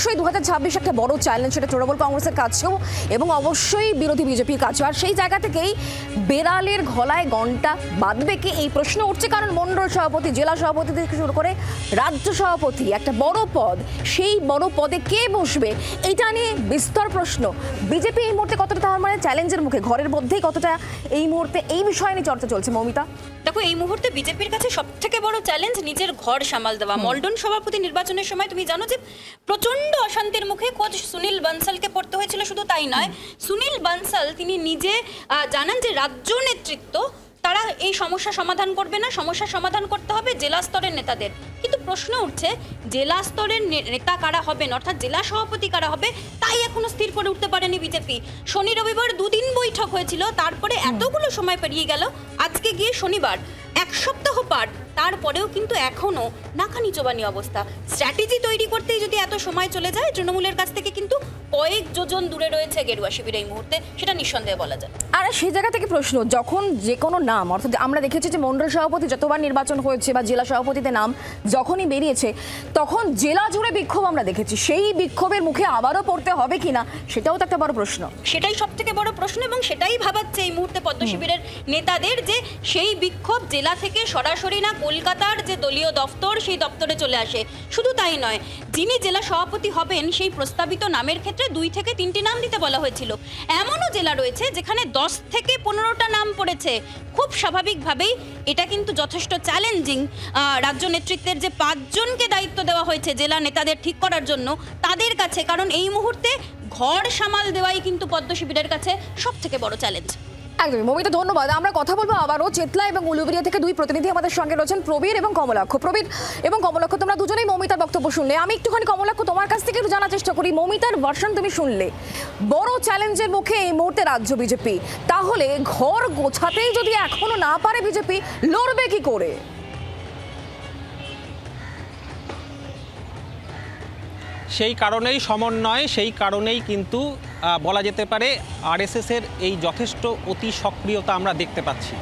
অবশ্যই 2026 একটা বড় চ্যালেঞ্জ, সেটা তৃণমূল কংগ্রেসের কাছেও এবং অবশ্যই বিরোধী বিজেপির কাছেও। আর সেই জায়গা থেকেই বেড়ালের গলায় ঘণ্টা বাঁধবে কি এই প্রশ্ন উঠছে, কারণ মণ্ডল সভাপতি, জেলা সভাপতি থেকে শুরু করে রাজ্য সভাপতি, একটা বড় পদ, সেই বড় পদে কে বসবে এটা নিয়ে বিস্তর প্রশ্ন। বিজেপি এই মুহূর্তে কতটা তার মানে চ্যালেঞ্জের মুখে, ঘরের মধ্যেই কতটা এই মুহূর্তে এই বিষয় নিয়ে চর্চা চলছে? মৌমিতা, দেখো এই মুহূর্তে বিজেপির কাছে সবথেকে বড় চ্যালেঞ্জ নিজের ঘর সামাল দেওয়া। মন্ডল সভাপতি নির্বাচনের সময় তুমি জানো যে প্রচন্ড অশান্তির মুখে কোচ সুনীল বানসালকে পড়তে হয়েছিল। শুধু তাই নয়, সুনীল বানসাল তিনি নিজে জানান যে রাজ্য নেতৃত্ব তারা এই সমস্যা সমাধান করবে না, সমস্যা সমাধান করতে হবে জেলা স্তরের নেতাদের। কিন্তু প্রশ্ন উঠছে জেলা স্তরের নেতা কারা হবেন, অর্থাৎ জেলা সভাপতি কারা হবে, তাই এখনো স্থির করে উঠতে পারেনি বিজেপি। শনি রবিবার দুদিন বৈঠক হয়েছিল, তারপরে এতগুলো সময় পেরিয়ে গেল, আজকে গিয়ে শনিবার, এক সপ্তাহ পার, তারপরেও কিন্তু এখনো নাকানি চোবানি অবস্থা। স্ট্র্যাটেজি তৈরি করতেই যদি এত সময় চলে যায়, তৃণমূলের কাছ থেকে কিন্তু কয়েক যোজন দূরে রয়েছে গেরুয়া শিবির এই মুহূর্তে, সেটা নিঃসন্দেহে বলা যায়। আর সেই জায়গা থেকে প্রশ্ন, যখন যে কোনো নাম, অর্থাৎ আমরা দেখেছি যে মণ্ডল সভাপতি যতবার নির্বাচন হয়েছে বা জেলা সভাপতিতে নাম যখনই বেরিয়েছে, তখন জেলা জুড়ে বিক্ষোভ আমরা দেখেছি। সেই বিক্ষোভের মুখে আবারও পড়তে হবে কিনা, সেটাও তো একটা বড় প্রশ্ন। সেটাই সব থেকে বড় প্রশ্ন, এবং সেটাই ভাবাচ্ছে এই মুহূর্তে পদ্ম শিবিরের নেতাদের, যে সেই বিক্ষোভ জেলা থেকে সরাসরি না কলকাতার যে দলীয় দপ্তর, সেই দপ্তরে চলে আসে। শুধু তাই নয়, যিনি জেলা সভাপতি হবেন সেই প্রস্তাবিত নামের ক্ষেত্রে 2 থেকে 3টি নাম দিতে বলা হয়েছিল। এমনও জেলা রয়েছে যেখানে 10 থেকে 15টা নাম পড়েছে। খুব স্বাভাবিকভাবেই এটা কিন্তু যথেষ্ট চ্যালেঞ্জিং রাজ্য নেতৃত্বের যে 5 জনকে দায়িত্ব দেওয়া হয়েছে জেলা নেতাদের ঠিক করার জন্য তাদের কাছে, কারণ এই মুহূর্তে ঘর সামাল দেওয়াই কিন্তু পদ্ম শিবিরের কাছে সব থেকে বড় চ্যালেঞ্জ। একদমই মৌমিতা, ধন্যবাদ। আমরা কথা বলবো আবারও চেতলা এবং উলুবেড়িয়া থেকে 2 প্রতিনিধি আমাদের সঙ্গে রয়েছেন, প্রবীর এবং কমলাক্ষ। প্রবীর এবং কমলাক্ষ, তোমরা দুজনেই মৌমিতার বক্তব্য শুনলে। আমি একটুখানি কমলাক্ষ তোমার কাছ থেকে একটু জানার চেষ্টা করি, মৌমিতার ভার্সন তুমি শুনলে, বড় চ্যালেঞ্জের মুখে এই মুহূর্তে রাজ্য বিজেপি, তাহলে ঘর গোছাতেই যদি এখনো না পারে বিজেপি, লড়বে কি করে? সেই কারণেই সমন্বয়, সেই কারণেই কিন্তু বলা যেতে পারে আরএসএসের এই যথেষ্ট অতি সক্রিয়তা আমরা দেখতে পাচ্ছি।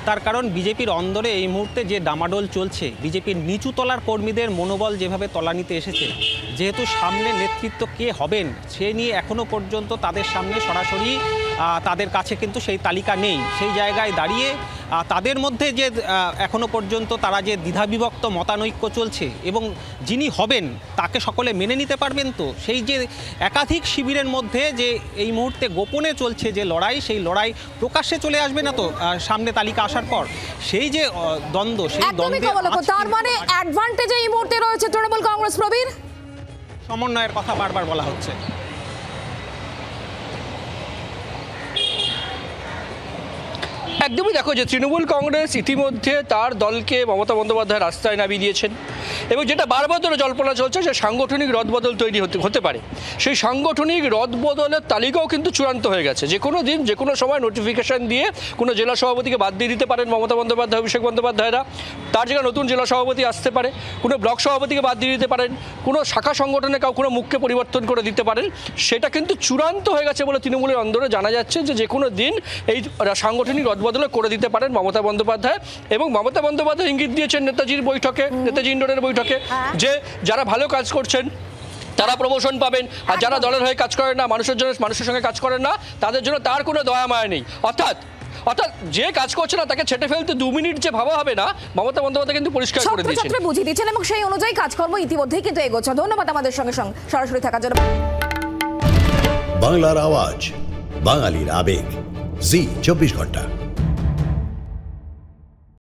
তার কারণ বিজেপির অন্দরে এই মুহূর্তে যে ডামাডোল চলছে, বিজেপির নিচুতলার কর্মীদের মনোবল যেভাবে তলানিতে এসেছে, যেহেতু সামনে নেতৃত্ব কে হবেন সে নিয়ে এখনও পর্যন্ত তাদের সামনে সরাসরি তাদের কাছে কিন্তু সেই তালিকা নেই। সেই জায়গায় দাঁড়িয়ে তাদের মধ্যে যে এখনও পর্যন্ত তারা যে দ্বিধাবিভক্ত মতানৈক্য চলছে, এবং যিনি হবেন তাকে সকলে মেনে নিতে পারবেন তো, সেই যে একাধিক শিবিরের মধ্যে যে এই মুহূর্তে গোপনে চলছে যে লড়াই, সেই লড়াই প্রকাশ্যে চলে আসবে না তো সামনে তালিকা আসার পর, সেই যে দ্বন্দ্ব, সেই দ্বন্দ্ব। তার মানে অ্যাডভান্টেজ এই মুহূর্তে রয়েছে তৃণমূল কংগ্রেস। প্রবীর, সমন্বয়ের কথা বারবার বলা হচ্ছে। একদমই দেখো যে তৃণমূল কংগ্রেস ইতিমধ্যে তার দলকে মমতা বন্দ্যোপাধ্যায় রাস্তায় নামিয়ে দিয়েছেন, এবং যেটা বারবার ধরে জল্পনা চলছে যে সাংগঠনিক রদবদল তৈরি হতে পারে, সেই সাংগঠনিক রদবদলের তালিকাও কিন্তু চূড়ান্ত হয়ে গেছে। যে কোনো দিন যে কোনো সময় নোটিফিকেশন দিয়ে কোনো জেলা সভাপতিকে বাদ দিয়ে দিতে পারেন মমতা বন্দ্যোপাধ্যায়, অভিষেক বন্দ্যোপাধ্যায়রা, তার জায়গায় নতুন জেলা সভাপতি আসতে পারে, কোনো ব্লক সভাপতিকে বাদ দিয়ে দিতে পারেন, কোনো শাখা সংগঠনে কোনো মুখকে পরিবর্তন করে দিতে পারেন। সেটা কিন্তু চূড়ান্ত হয়ে গেছে বলে তৃণমূলের অন্দরে জানা যাচ্ছে যে কোনো দিন এই সাংগঠনিক রদবদল করে দিতে পারেন মমতা বন্দ্যোপাধ্যায়। এবং মমতা বন্দ্যোপাধ্যায় ইঙ্গিত দিয়েছেন নেতাজির বৈঠকে, নেতাজি ইন্ডোরের বৈঠকে, যে যারা ভালো কাজ করছেন তারা প্রমোশন পাবেন, আর যারা দলের হয়ে কাজ করেন না, মানুষের সঙ্গে কাজ করেন না, তাদের জন্য তার কোনো দয়া মায়া নেই। অর্থাৎ যে কাজ করছে না তাকে ছেটে ফেলতে 2 মিনিট যে ভাবা হবে না, মমতা বন্দ্যোপাধ্যায় কিন্তু পরিষ্কার করে দিয়েছেন, বুঝিয়ে দিচ্ছেন, এবং সেই অনুযায়ী কাজকর্ম ইতিমধ্যেই কিন্তু এগোচ্ছে। ধন্যবাদ আমাদের সঙ্গে সরাসরি থাকার জন্য। বাংলার আওয়াজ, বাঙালির আবেগ, জি 24 ঘন্টা।